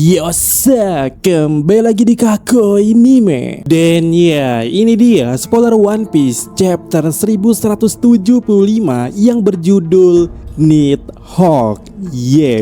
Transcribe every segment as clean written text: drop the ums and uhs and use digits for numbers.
Yosa, kembali lagi di Kako Anime. Dan ya, ini dia spoiler One Piece chapter 1175 yang berjudul Nighthawk.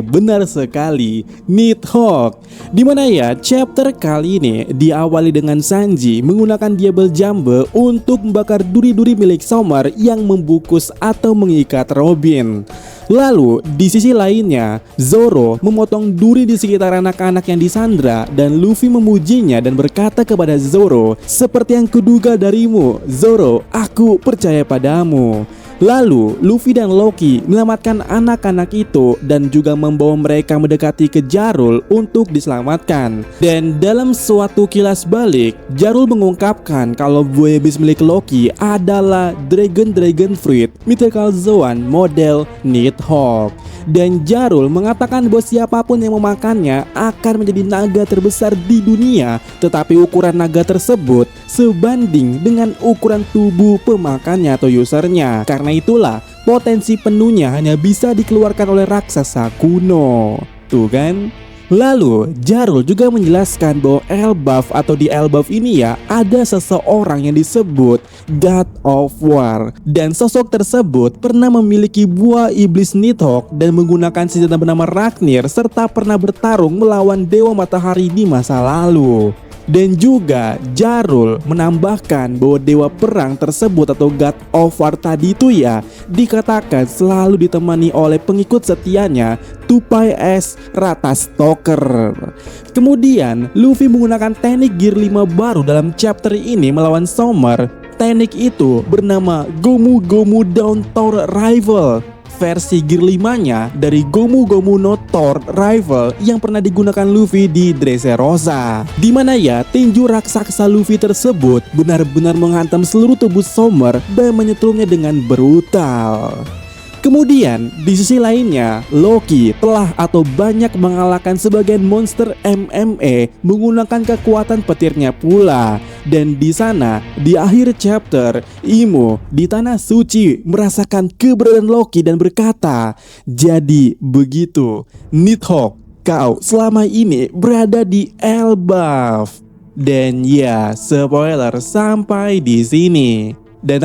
Benar sekali, Nighthawk. Dimana ya, chapter kali ini diawali dengan Sanji menggunakan Diable Jambe untuk membakar duri-duri milik Summer yang membungkus atau mengikat Robin. Lalu di sisi lainnya, Zoro memotong duri di sekitar anak-anak yang disandra dan Luffy memujinya dan berkata kepada Zoro, "Seperti yang kuduga darimu, Zoro, aku percaya padamu." Lalu Luffy dan Loki menyelamatkan anak-anak itu dan juga membawa mereka mendekati ke Jarul untuk diselamatkan. Dan dalam suatu kilas balik, Jarul mengungkapkan kalau buaya iblis milik Loki adalah Dragon Fruit Mythical Zoan model Nighthawk. Dan Jarul mengatakan bahwa siapapun yang memakannya akan menjadi naga terbesar di dunia, tetapi ukuran naga tersebut sebanding dengan ukuran tubuh pemakannya atau usernya. Karena itulah potensi penuhnya hanya bisa dikeluarkan oleh raksasa kuno. Tuh kan? Lalu Jarul juga menjelaskan bahwa Elbaf atau di Elbaf ini ya ada seseorang yang disebut God of War. Dan sosok tersebut pernah memiliki buah iblis Nighthawk dan menggunakan senjata bernama Ragnir, serta pernah bertarung melawan Dewa Matahari di masa lalu. Dan juga Jarul menambahkan bahwa dewa perang tersebut atau God of War tadi itu ya dikatakan selalu ditemani oleh pengikut setianya Tupai S Ratatoskr. Kemudian Luffy menggunakan teknik Gear 5 baru dalam chapter ini melawan Summer. Teknik itu bernama Gomu Gomu Down Tower Rival. Versi Gear 5-nya dari Gomu Gomu no Tor Rifle yang pernah digunakan Luffy di Dressrosa. Dimana ya tinju raksasa Luffy tersebut benar-benar menghantam seluruh tubuh Summer dan menyetrumnya dengan brutal. Kemudian di sisi lainnya, Loki telah atau banyak mengalahkan sebagian monster MMA menggunakan kekuatan petirnya pula. Dan di sana, di akhir chapter, Imo di Tanah Suci merasakan keberadaan Loki dan berkata, "Jadi begitu, Nighthawk, kau selama ini berada di Elbaf." Dan ya, spoiler sampai di sini. Dan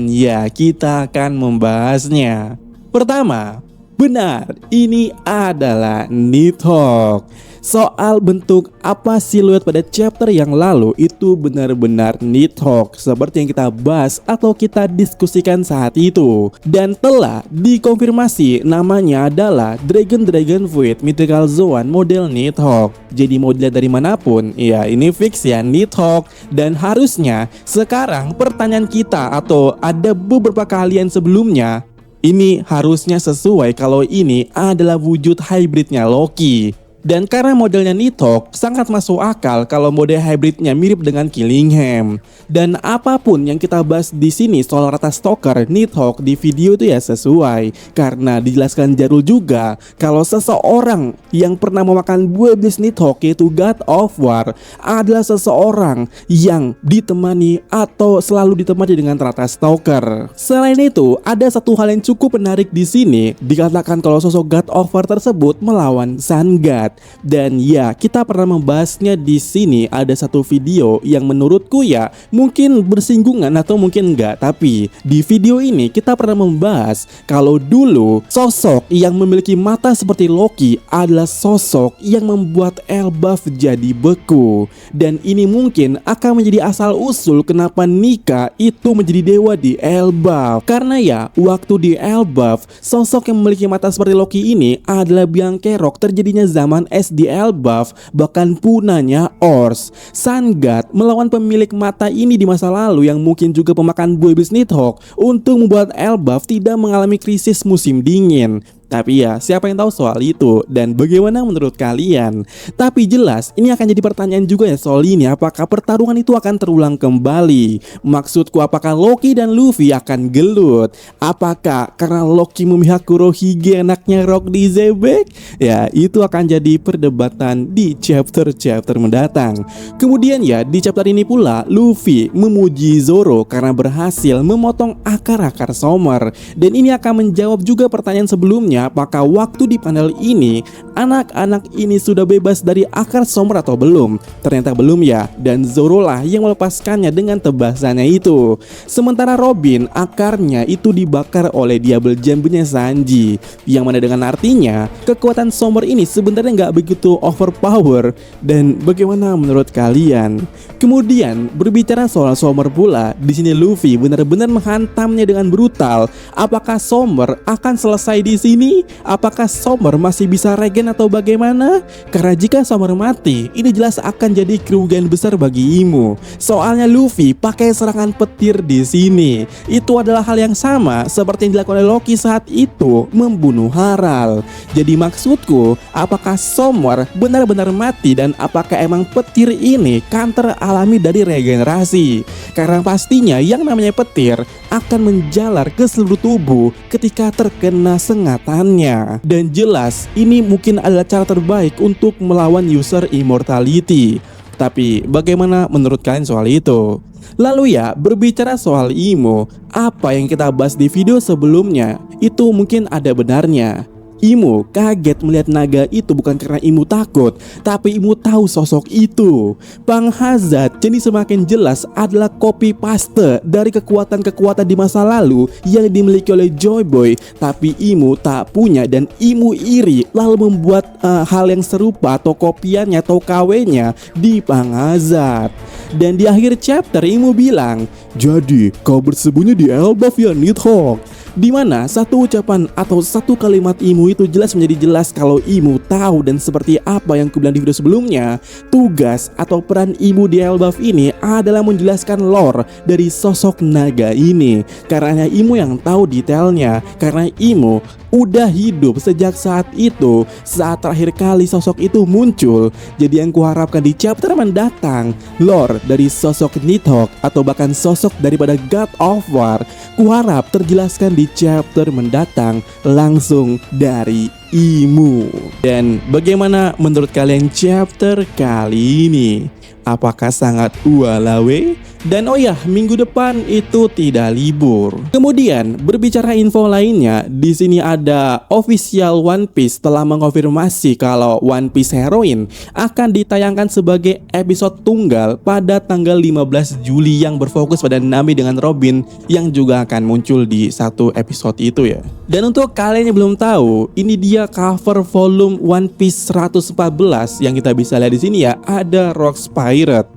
ya kita akan membahasnya. Pertama, benar ini adalah Nighthawk. Soal bentuk apa siluet pada chapter yang lalu itu benar-benar Nighthawk seperti yang kita bahas atau kita diskusikan saat itu. Dan telah dikonfirmasi namanya adalah Dragon Fruit Mythical Zoan model Nighthawk. Jadi model dari manapun, ya ini fix ya Nighthawk. Dan harusnya sekarang pertanyaan kita atau ada beberapa kalian sebelumnya, ini harusnya sesuai kalau ini adalah wujud hybridnya Loki. Dan karena modelnya Nighthawk sangat masuk akal kalau model hybridnya mirip dengan Killingham. Dan apapun yang kita bahas di sini soal Ratatoskr Nighthawk di video itu ya sesuai, karena dijelaskan Jarul juga kalau seseorang yang pernah memakan buah iblis Nighthawk yaitu God of War adalah seseorang yang ditemani atau selalu ditemani dengan Ratatoskr. Selain itu, ada satu hal yang cukup menarik di sini, dikatakan kalau sosok God of War tersebut melawan Sun God. Dan ya, kita pernah membahasnya di sini. Ada satu video yang menurutku ya mungkin bersinggungan atau mungkin enggak, tapi di video ini kita pernah membahas kalau dulu sosok yang memiliki mata seperti Loki adalah sosok yang membuat Elbaf jadi beku. Dan ini mungkin akan menjadi asal usul kenapa Nika itu menjadi dewa di Elbaf. Karena ya waktu di Elbaf, sosok yang memiliki mata seperti Loki ini adalah biang kerok terjadinya zaman es di Elbaf, bahkan punahnya Ors. Sun God melawan pemilik mata ini di masa lalu yang mungkin juga pemakan buah iblis Nighthawk untuk membuat Elbaf tidak mengalami krisis musim dingin. Tapi ya, siapa yang tahu soal itu dan bagaimana menurut kalian? Tapi jelas ini akan jadi pertanyaan juga ya soal ini, apakah pertarungan itu akan terulang kembali? Maksudku, apakah Loki dan Luffy akan gelut? Apakah karena Loki memihak Kurohige anaknya Rock di Zebek? Ya, itu akan jadi perdebatan di chapter-chapter mendatang. Kemudian ya, di chapter ini pula Luffy memuji Zoro karena berhasil memotong akar-akar Summer. Dan ini akan menjawab juga pertanyaan sebelumnya bertanya apakah waktu di panel ini anak-anak ini sudah bebas dari akar Somber atau belum. Ternyata belum ya, dan Zoro lah yang melepaskannya dengan tebasannya itu. Sementara Robin akarnya itu dibakar oleh Double Jump-nya Sanji, yang mana dengan artinya kekuatan Somber ini sebenarnya nggak begitu overpower. Dan bagaimana menurut kalian? Kemudian berbicara soal Somber pula, di sini Luffy benar-benar menghantamnya dengan brutal. Apakah Somber akan selesai di sini? Apakah Somber masih bisa regen atau bagaimana? Karena jika Somber mati, ini jelas akan jadi kerugian besar bagi Imo. Soalnya Luffy pakai serangan petir di sini. Itu adalah hal yang sama seperti yang dilakukan oleh Loki saat itu membunuh Harald. Jadi maksudku, apakah Somber benar-benar mati dan apakah emang petir ini counter alami dari regenerasi? Karena pastinya yang namanya petir akan menjalar ke seluruh tubuh ketika terkena sengatannya. Dan jelas ini mungkin adalah cara terbaik untuk melawan user immortality. Tapi bagaimana menurut kalian soal itu? Lalu ya, berbicara soal Imo, apa yang kita bahas di video sebelumnya itu mungkin ada benarnya. Imo kaget melihat naga itu bukan karena Imo takut, tapi Imo tahu sosok itu. Bang Hazard jadi semakin jelas adalah copy paste dari kekuatan-kekuatan di masa lalu yang dimiliki oleh Joy Boy, tapi Imo tak punya dan Imo iri lalu membuat hal yang serupa atau kopiannya atau KW-nya di Bang Hazard. Dan di akhir chapter Imo bilang, "Jadi kau bersembunyi di Elbaf ya Nighthawk?" Di mana satu ucapan atau satu kalimat Imo itu jelas menjadi jelas kalau Imo tahu, dan seperti apa yang aku bilang di video sebelumnya, tugas atau peran Imo di Elbaf ini adalah menjelaskan lore dari sosok naga ini. Karena Imo yang tahu detailnya, karena Imo udah hidup sejak saat itu, saat terakhir kali sosok itu muncul. Jadi yang kuharapkan di chapter mendatang, lore dari sosok Nighthawk atau bahkan sosok daripada God of War, kuharap terjelaskan di chapter mendatang langsung dari Imo. Dan bagaimana menurut kalian chapter kali ini? Apakah sangat walawe? Dan oh ya, minggu depan itu tidak libur. Kemudian berbicara info lainnya, di sini ada official One Piece telah mengonfirmasi kalau One Piece Heroine akan ditayangkan sebagai episode tunggal pada tanggal 15 Juli yang berfokus pada Nami dengan Robin yang juga akan muncul di satu episode itu ya. Dan untuk kalian yang belum tahu, ini dia cover volume One Piece 114 yang kita bisa lihat di sini ya, ada Rocks Pirate.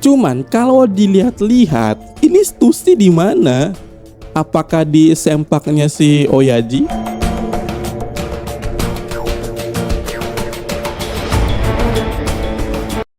Cuman kalau dilihat-lihat, ini Stussy di mana? Apakah di sempaknya si Oyaji?